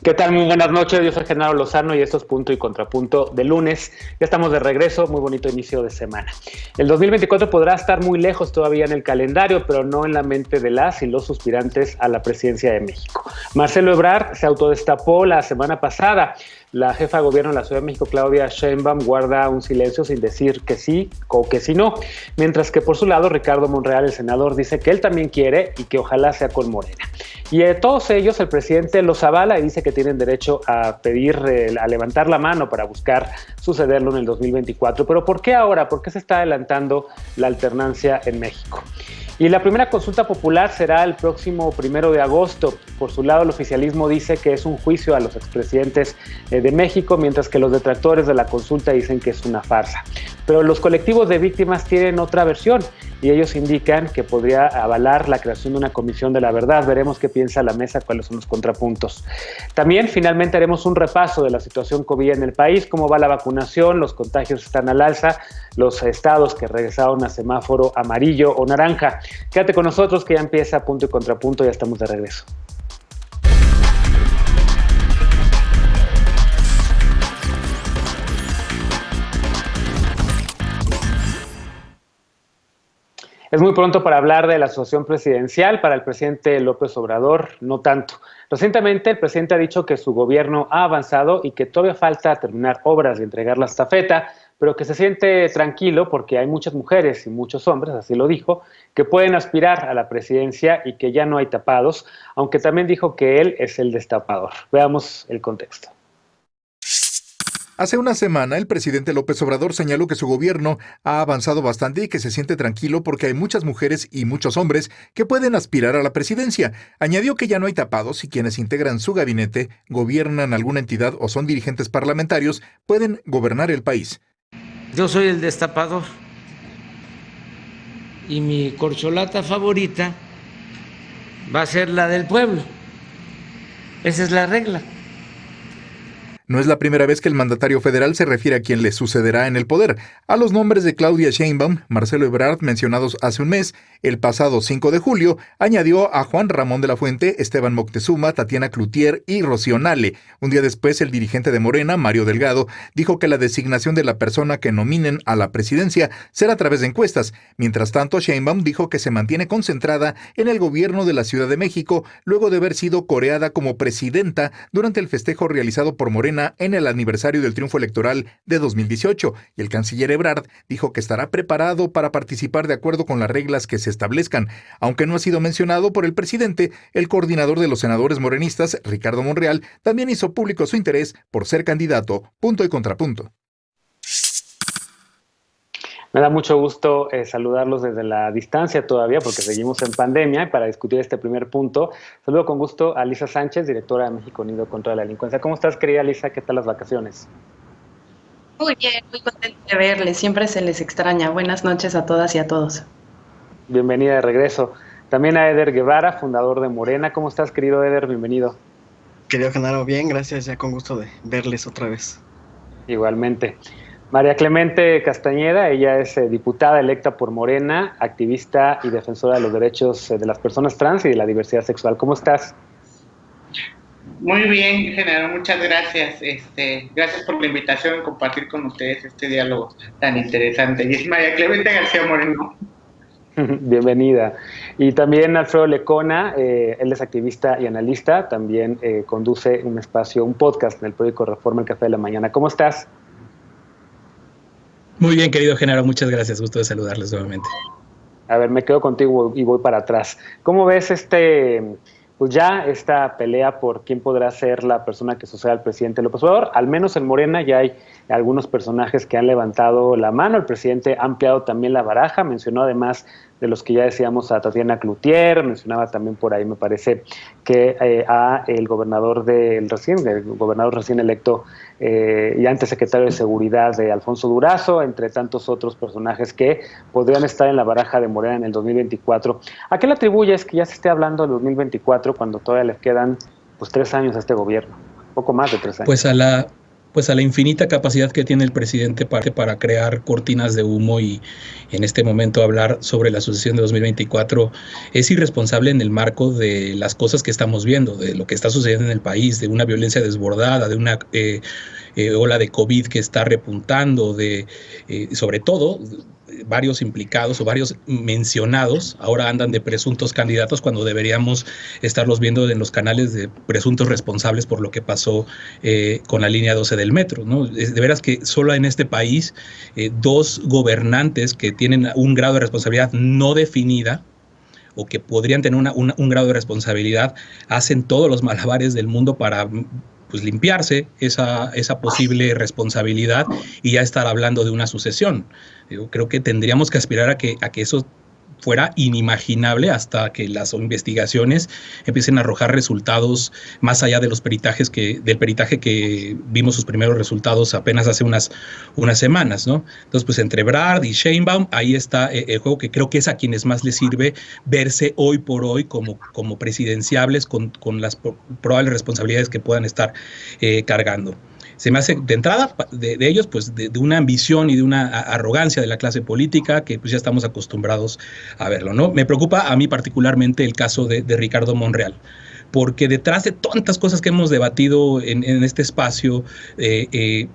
¿Qué tal? Muy buenas noches, yo soy Genaro Lozano y esto es Punto y Contrapunto de lunes. Ya estamos de regreso, muy bonito inicio de semana. El 2024 podrá estar muy lejos todavía en el calendario, pero no en la mente de las y los suspirantes a la presidencia de México. Marcelo Ebrard se autodestapó la semana pasada. La jefa de gobierno de la Ciudad de México, Claudia Sheinbaum, guarda un silencio sin decir que sí o que sí no, mientras que por su lado Ricardo Monreal, el senador, dice que él también quiere y que ojalá sea con Morena. Y de todos ellos el presidente los avala y dice que tienen derecho a pedir, a levantar la mano para buscar sucederlo en el 2024. Pero ¿por qué ahora? ¿Por qué se está adelantando la alternancia en México? Y la primera consulta popular será el próximo 1 de agosto. Por su lado, el oficialismo dice que es un juicio a los expresidentes de México, mientras que los detractores de la consulta dicen que es una farsa. Pero los colectivos de víctimas tienen otra versión y ellos indican que podría avalar la creación de una comisión de la verdad. Veremos qué piensa la mesa, cuáles son los contrapuntos. También, finalmente, haremos un repaso de la situación COVID en el país, cómo va la vacunación, los contagios están al alza, los estados que regresaron a semáforo amarillo o naranja. Quédate con nosotros que ya empieza Punto y Contrapunto, ya estamos de regreso. Es muy pronto para hablar de la sucesión presidencial. Para el presidente López Obrador, no tanto. Recientemente, el presidente ha dicho que su gobierno ha avanzado y que todavía falta terminar obras y entregar la estafeta, pero que se siente tranquilo porque hay muchas mujeres y muchos hombres, así lo dijo, que pueden aspirar a la presidencia y que ya no hay tapados, aunque también dijo que él es el destapador. Veamos el contexto. Hace una semana, el presidente López Obrador señaló que su gobierno ha avanzado bastante y que se siente tranquilo porque hay muchas mujeres y muchos hombres que pueden aspirar a la presidencia. Añadió que ya no hay tapados y quienes integran su gabinete, gobiernan alguna entidad o son dirigentes parlamentarios, pueden gobernar el país. Yo soy el destapador y mi corcholata favorita va a ser la del pueblo. Esa es la regla. No es la primera vez que el mandatario federal se refiere a quien le sucederá en el poder. A los nombres de Claudia Sheinbaum, Marcelo Ebrard, mencionados hace un mes, el pasado 5 de julio, añadió a Juan Ramón de la Fuente, Esteban Moctezuma, Tatiana Cloutier y Rocío Nale. Un día después, el dirigente de Morena, Mario Delgado, dijo que la designación de la persona que nominen a la presidencia será a través de encuestas. Mientras tanto, Sheinbaum dijo que se mantiene concentrada en el gobierno de la Ciudad de México, luego de haber sido coreada como presidenta durante el festejo realizado por Morena en el aniversario del triunfo electoral de 2018, y el canciller Ebrard dijo que estará preparado para participar de acuerdo con las reglas que se establezcan. Aunque no ha sido mencionado por el presidente, el coordinador de los senadores morenistas, Ricardo Monreal, también hizo público su interés por ser candidato. Punto y contrapunto. Me da mucho gusto saludarlos desde la distancia todavía, porque seguimos en pandemia, y para discutir este primer punto, saludo con gusto a Lisa Sánchez, directora de México Unido contra la Delincuencia. ¿Cómo estás, querida Lisa? ¿Qué tal las vacaciones? Muy bien, muy contenta de verles, siempre se les extraña. Buenas noches a todas y a todos. Bienvenida de regreso. También a Eder Guevara, fundador de Morena. ¿Cómo estás, querido Eder? Bienvenido. Querido Genaro, bien, gracias, ya con gusto de verles otra vez. Igualmente. María Clemente Castañeda, ella es diputada electa por Morena, activista y defensora de los derechos de las personas trans y de la diversidad sexual. ¿Cómo estás? Muy bien, Genaro, muchas gracias. Gracias por la invitación y compartir con ustedes este diálogo tan interesante. Y es María Clemente García Moreno. Bienvenida. Y también Alfredo Lecona, él es activista y analista, también conduce un espacio, un podcast en el periódico Reforma, El Café de la Mañana. ¿Cómo estás? Muy bien, querido Genaro, muchas gracias. Gusto de saludarles nuevamente. A ver, me quedo contigo y voy para atrás. ¿Cómo ves pues ya esta pelea por quién podrá ser la persona que suceda al presidente López Obrador? Al menos en Morena ya hay algunos personajes que han levantado la mano. El presidente ha ampliado también la baraja, mencionó además de los que ya decíamos a Tatiana Cloutier, mencionaba también por ahí, me parece, que a el gobernador recién electo y antes secretario de Seguridad de Alfonso Durazo, entre tantos otros personajes que podrían estar en la baraja de Morena en el 2024. ¿A qué le atribuyes que ya se esté hablando del 2024 cuando todavía le quedan pues 3 años a este gobierno? Poco más de 3 años. Pues a pues a la infinita capacidad que tiene el presidente para crear cortinas de humo y en este momento hablar sobre la sucesión de 2024 es irresponsable en el marco de las cosas que estamos viendo, de lo que está sucediendo en el país, de una violencia desbordada, de una ola de COVID que está repuntando, de sobre todo varios implicados o varios mencionados ahora andan de presuntos candidatos cuando deberíamos estarlos viendo en los canales de presuntos responsables por lo que pasó con la línea 12 del metro, ¿no? De veras que solo en este país dos gobernantes que tienen un grado de responsabilidad no definida o que podrían tener un grado de responsabilidad hacen todos los malabares del mundo para pues limpiarse esa posible responsabilidad y ya estar hablando de una sucesión. Yo creo que tendríamos que aspirar a que eso fuera inimaginable hasta que las investigaciones empiecen a arrojar resultados más allá de los del peritaje que vimos sus primeros resultados apenas hace unas semanas, ¿no? Entonces, pues entre Ebrard y Sheinbaum, ahí está el juego que creo que es a quienes más les sirve verse hoy por hoy como presidenciables con las probables responsabilidades que puedan estar cargando. Se me hace de entrada de ellos pues de una ambición y de una arrogancia de la clase política que pues ya estamos acostumbrados a verlo, ¿no? Me preocupa a mí particularmente el caso de Ricardo Monreal, porque detrás de tantas cosas que hemos debatido en este espacio, de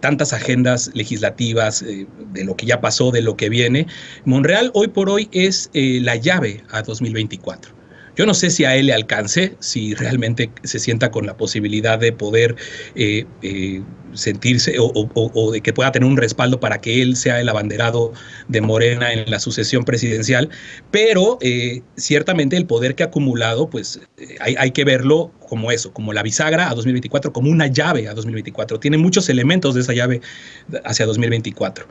tantas agendas legislativas, de lo que ya pasó, de lo que viene, Monreal hoy por hoy es la llave a 2024. Yo no sé si a él le alcance, si realmente se sienta con la posibilidad de poder sentirse o de que pueda tener un respaldo para que él sea el abanderado de Morena en la sucesión presidencial, pero ciertamente el poder que ha acumulado, pues hay que verlo como eso, como la bisagra a 2024, como una llave a 2024. Tiene muchos elementos de esa llave hacia 2024.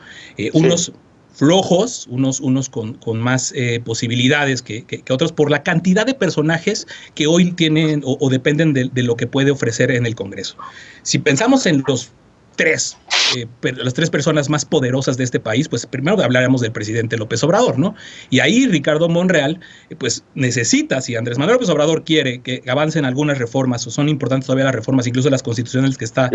Unos flojos, unos con más posibilidades que otros por la cantidad de personajes que hoy tienen o dependen de lo que puede ofrecer en el Congreso. Si pensamos en las tres personas más poderosas de este país, pues primero hablaremos del presidente López Obrador, ¿no? Y ahí Ricardo Monreal, pues necesita, si Andrés Manuel López Obrador quiere que avancen algunas reformas, o son importantes todavía las reformas, incluso las constitucionales que está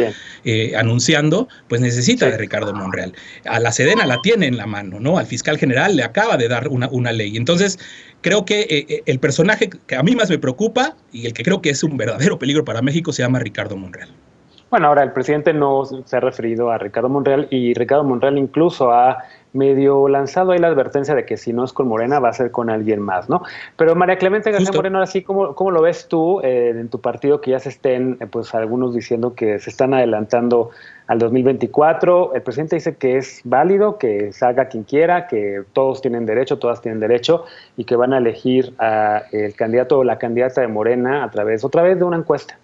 anunciando, pues necesita de Ricardo Monreal. A la Sedena la tiene en la mano, ¿no? Al fiscal general le acaba de dar una ley. Entonces, creo que el personaje que a mí más me preocupa y el que creo que es un verdadero peligro para México se llama Ricardo Monreal. Bueno, ahora el presidente no se ha referido a Ricardo Monreal y Ricardo Monreal incluso ha medio lanzado ahí la advertencia de que si no es con Morena va a ser con alguien más, ¿no? Pero María Clemente García Moreno, ahora sí, ¿cómo lo ves tú en tu partido que ya se estén, pues algunos diciendo que se están adelantando al 2024? El presidente dice que es válido, que salga quien quiera, que todos tienen derecho, todas tienen derecho y que van a elegir a el candidato o la candidata de Morena a través, otra vez, de una encuesta.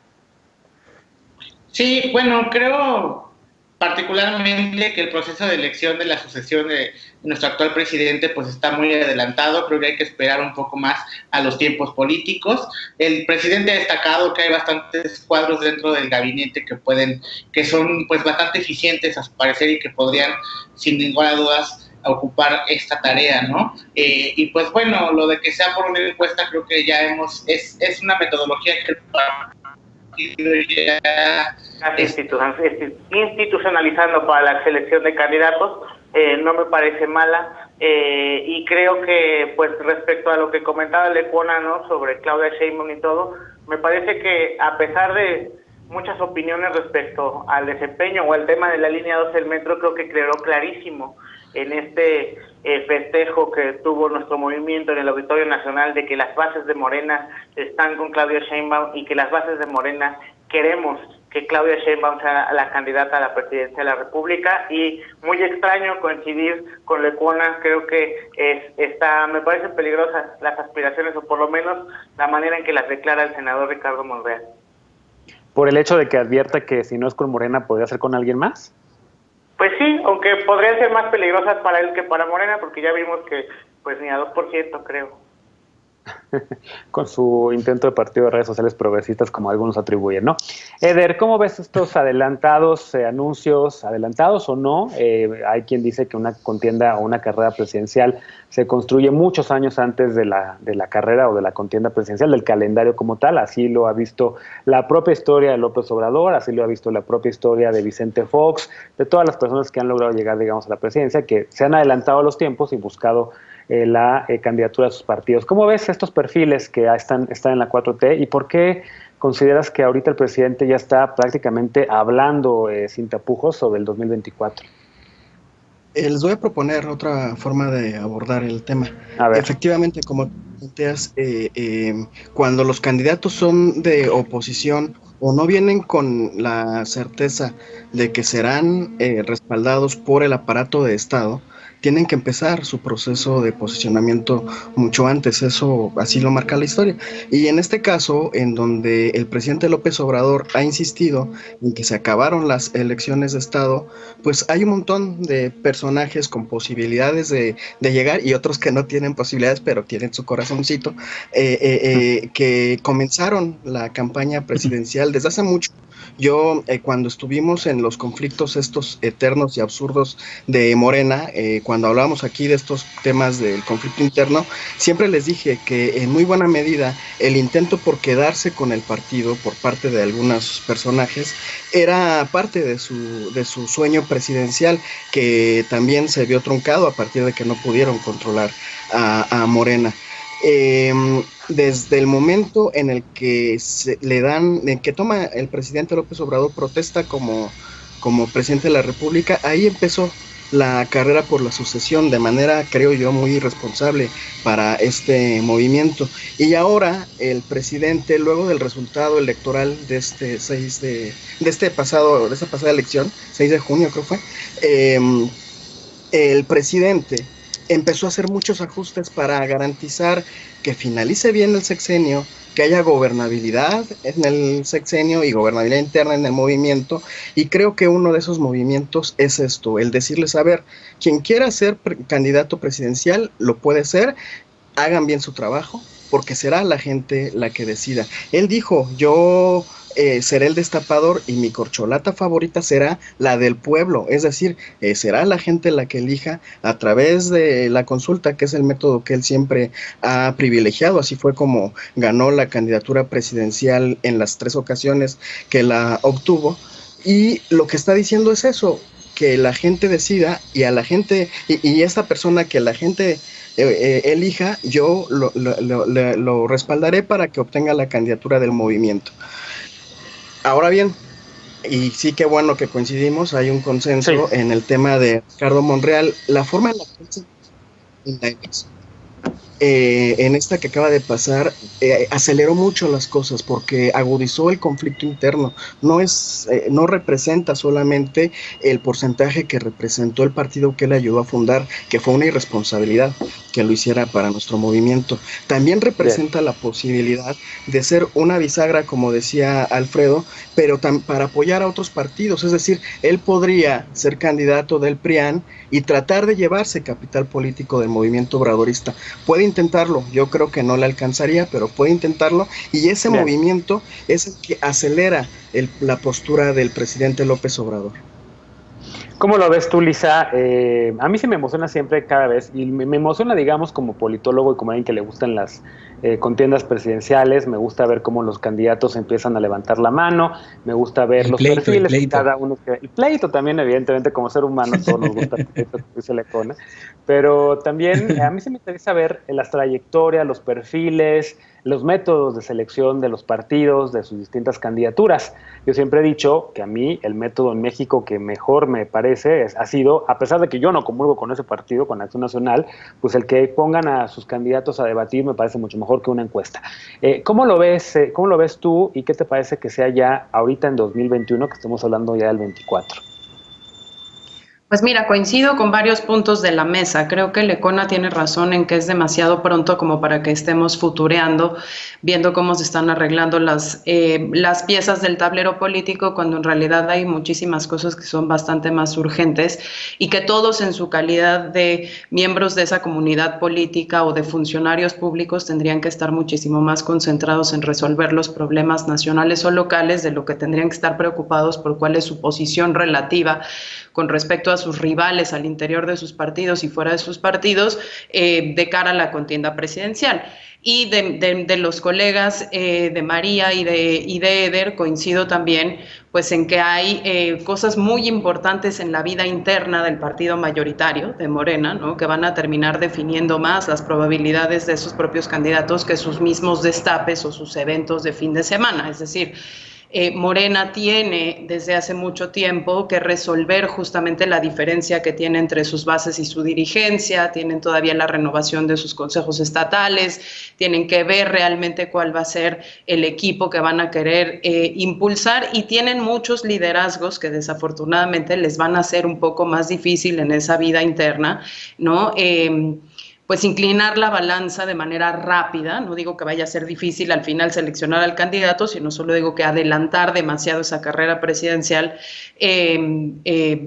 Sí, bueno, creo particularmente que el proceso de elección de la sucesión de nuestro actual presidente pues está muy adelantado. Creo que hay que esperar un poco más a los tiempos políticos. El presidente ha destacado que hay bastantes cuadros dentro del gabinete que son pues bastante eficientes a su parecer y que podrían sin ninguna duda ocupar esta tarea, ¿no? Y pues bueno, lo de que sea por una encuesta creo que ya es una metodología que ya institucionalizando para la selección de candidatos, no me parece mala, y creo que pues respecto a lo que comentaba Lecuona, ¿no?, sobre Claudia Sheinbaum y todo, me parece que a pesar de muchas opiniones respecto al desempeño o al tema de la línea 12 del metro, creo que quedó clarísimo en este festejo que tuvo nuestro movimiento en el Auditorio Nacional de que las bases de Morena están con Claudia Sheinbaum y que las bases de Morena queremos que Claudia Sheinbaum sea la candidata a la presidencia de la República. Y muy extraño coincidir con Lecuona, creo que me parecen peligrosas las aspiraciones, o por lo menos la manera en que las declara el senador Ricardo Monreal. ¿Por el hecho de que advierta que si no es con Morena podría ser con alguien más? Pues sí, aunque podrían ser más peligrosas para él que para Morena, porque ya vimos que pues ni a 2% creo. Con su intento de partido de redes sociales progresistas, como algunos atribuyen, ¿no? Eder, ¿cómo ves estos adelantados anuncios, adelantados o no? Hay quien dice que una contienda o una carrera presidencial se construye muchos años antes de la carrera o de la contienda presidencial, del calendario como tal. Así lo ha visto la propia historia de López Obrador, así lo ha visto la propia historia de Vicente Fox, de todas las personas que han logrado llegar, digamos, a la presidencia, que se han adelantado a los tiempos y buscado la candidatura de sus partidos. ¿Cómo ves estos perfiles que están en la 4T y por qué consideras que ahorita el presidente ya está prácticamente hablando sin tapujos sobre el 2024? Les voy a proponer otra forma de abordar el tema. Efectivamente, como planteas, cuando los candidatos son de oposición o no vienen con la certeza de que serán respaldados por el aparato de Estado, tienen que empezar su proceso de posicionamiento mucho antes, eso así lo marca la historia. Y en este caso, en donde el presidente López Obrador ha insistido en que se acabaron las elecciones de Estado, pues hay un montón de personajes con posibilidades de llegar y otros que no tienen posibilidades, pero tienen su corazoncito, que comenzaron la campaña presidencial desde hace mucho. Yo, cuando estuvimos en los conflictos estos eternos y absurdos de Morena, cuando hablábamos aquí de estos temas del conflicto interno, siempre les dije que en muy buena medida el intento por quedarse con el partido por parte de algunos personajes era parte de su sueño presidencial, que también se vio truncado a partir de que no pudieron controlar a Morena. Desde el momento en el que en que toma el presidente López Obrador protesta como presidente de la República, ahí empezó la carrera por la sucesión de manera, creo yo, muy irresponsable para este movimiento. Y ahora el presidente, luego del resultado electoral de esta pasada elección, 6 de junio creo fue, el presidente empezó a hacer muchos ajustes para garantizar que finalice bien el sexenio, que haya gobernabilidad en el sexenio y gobernabilidad interna en el movimiento, y creo que uno de esos movimientos es esto, el decirles, a ver, quien quiera ser candidato presidencial lo puede ser, hagan bien su trabajo, porque será la gente la que decida. Él dijo, yo seré el destapador y mi corcholata favorita será la del pueblo, es decir, será la gente la que elija a través de la consulta, que es el método que él siempre ha privilegiado. Así fue como ganó la candidatura presidencial en las 3 ocasiones que la obtuvo, y lo que está diciendo es eso, que la gente decida, y a la gente, y esta persona que la gente elija, yo lo respaldaré para que obtenga la candidatura del movimiento. Ahora bien, y sí que bueno que coincidimos, hay un consenso en el tema de Ricardo Monreal, la forma en la que en esta que acaba de pasar, aceleró mucho las cosas porque agudizó el conflicto interno. No representa solamente el porcentaje que representó el partido que él ayudó a fundar, que fue una irresponsabilidad que lo hiciera para nuestro movimiento. También representa la posibilidad de ser una bisagra, como decía Alfredo, pero para apoyar a otros partidos. Es decir, él podría ser candidato del PRIAN y tratar de llevarse capital político del movimiento obradorista. Puede intentarlo, yo creo que no le alcanzaría, pero puede intentarlo, y ese movimiento es el que acelera la postura del presidente López Obrador. ¿Cómo lo ves tú, Lisa? A mí se me emociona siempre cada vez, y me emociona, digamos, como politólogo y como alguien que le gustan las contiendas presidenciales. Me gusta ver cómo los candidatos empiezan a levantar la mano, me gusta ver los perfiles de cada uno. El pleito también, evidentemente, como ser humano, todos nos gusta el pleito, como dice Lecona, pero también a mí se me interesa ver las trayectorias, los perfiles, los métodos de selección de los partidos, de sus distintas candidaturas. Yo siempre he dicho que a mí el método en México que mejor me parece ha sido, a pesar de que yo no comulgo con ese partido, con Acción Nacional, pues el que pongan a sus candidatos a debatir me parece mucho mejor que una encuesta. ¿Cómo lo ves tú y qué te parece que sea ya ahorita en 2021, que estamos hablando ya del 24? Pues mira, coincido con varios puntos de la mesa. Creo que Lecona tiene razón en que es demasiado pronto como para que estemos futureando, viendo cómo se están arreglando las piezas del tablero político, cuando en realidad hay muchísimas cosas que son bastante más urgentes y que todos en su calidad de miembros de esa comunidad política o de funcionarios públicos tendrían que estar muchísimo más concentrados en resolver los problemas nacionales o locales de lo que tendrían que estar preocupados por cuál es su posición relativa con respecto a sus rivales al interior de sus partidos y fuera de sus partidos de cara a la contienda presidencial. Y de los colegas de María y de Eder, coincido también pues en que hay cosas muy importantes en la vida interna del partido mayoritario de Morena, ¿no?, que van a terminar definiendo más las probabilidades de sus propios candidatos que sus mismos destapes o sus eventos de fin de semana. Es decir, Morena tiene desde hace mucho tiempo que resolver justamente la diferencia que tiene entre sus bases y su dirigencia, tienen todavía la renovación de sus consejos estatales, tienen que ver realmente cuál va a ser el equipo que van a querer impulsar y tienen muchos liderazgos que desafortunadamente les van a hacer un poco más difícil en esa vida interna, ¿no? Pues inclinar la balanza de manera rápida. No digo que vaya a ser difícil al final seleccionar al candidato, sino solo digo que adelantar demasiado esa carrera presidencial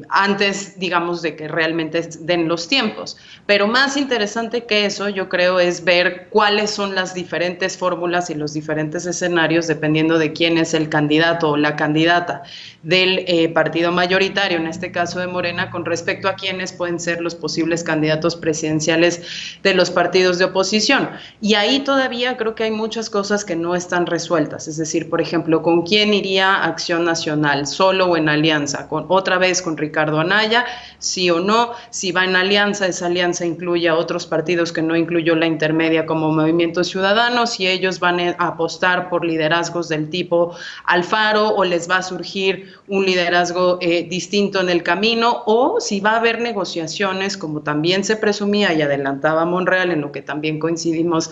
antes, digamos, de que realmente den los tiempos. Pero más interesante que eso, yo creo, es ver cuáles son las diferentes fórmulas y los diferentes escenarios dependiendo de quién es el candidato o la candidata del partido mayoritario, en este caso de Morena, con respecto a quiénes pueden ser los posibles candidatos presidenciales de los partidos de oposición. Y ahí todavía creo que hay muchas cosas que no están resueltas. Es decir, por ejemplo, ¿con quién iría Acción Nacional? ¿Solo o en alianza? ¿Otra vez con Ricardo Anaya? ¿Sí o no? Si va en alianza, esa alianza incluye a otros partidos que no incluyó la intermedia como Movimiento Ciudadano, si ellos van a apostar por liderazgos del tipo Alfaro o les va a surgir un liderazgo distinto en el camino, o si va a haber negociaciones, como también se presumía y adelantaba Monreal, en lo que también coincidimos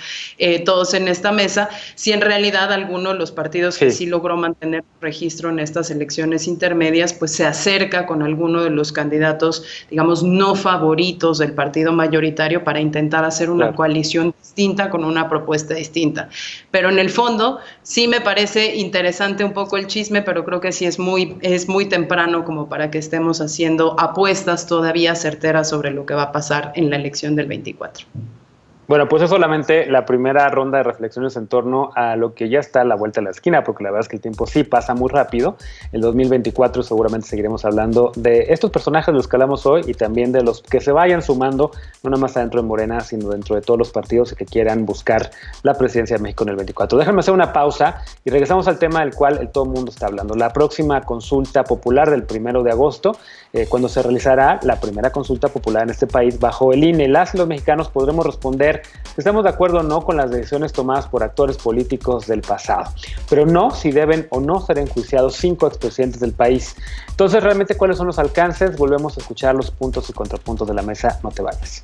todos en esta mesa, si en realidad alguno de los partidos que sí logró mantener registro en estas elecciones intermedias, pues se acerca con alguno de los candidatos, digamos, no favoritos del partido mayoritario para intentar hacer una coalición distinta con una propuesta distinta. Pero en el fondo sí me parece interesante un poco el chisme, pero creo que sí es muy temprano como para que estemos haciendo apuestas todavía certeras sobre lo que va a pasar en la elección del 24. Bueno, pues es solamente la primera ronda de reflexiones en torno a lo que ya está a la vuelta de la esquina, porque la verdad es que el tiempo sí pasa muy rápido. El 2024 seguramente seguiremos hablando de estos personajes de los que hablamos hoy y también de los que se vayan sumando, no nada más adentro de Morena, sino dentro de todos los partidos que quieran buscar la presidencia de México en el 24. Déjenme hacer una pausa y regresamos al tema del cual todo el mundo está hablando. La próxima consulta popular del 1 de agosto, cuando se realizará la primera consulta popular en este país bajo el INE. Las y los mexicanos podremos responder si estamos de acuerdo o no con las decisiones tomadas por actores políticos del pasado, pero no si deben o no ser enjuiciados 5 expresidentes del país. Entonces, realmente, ¿cuáles son los alcances? Volvemos a escuchar los puntos y contrapuntos de la mesa. No te vayas.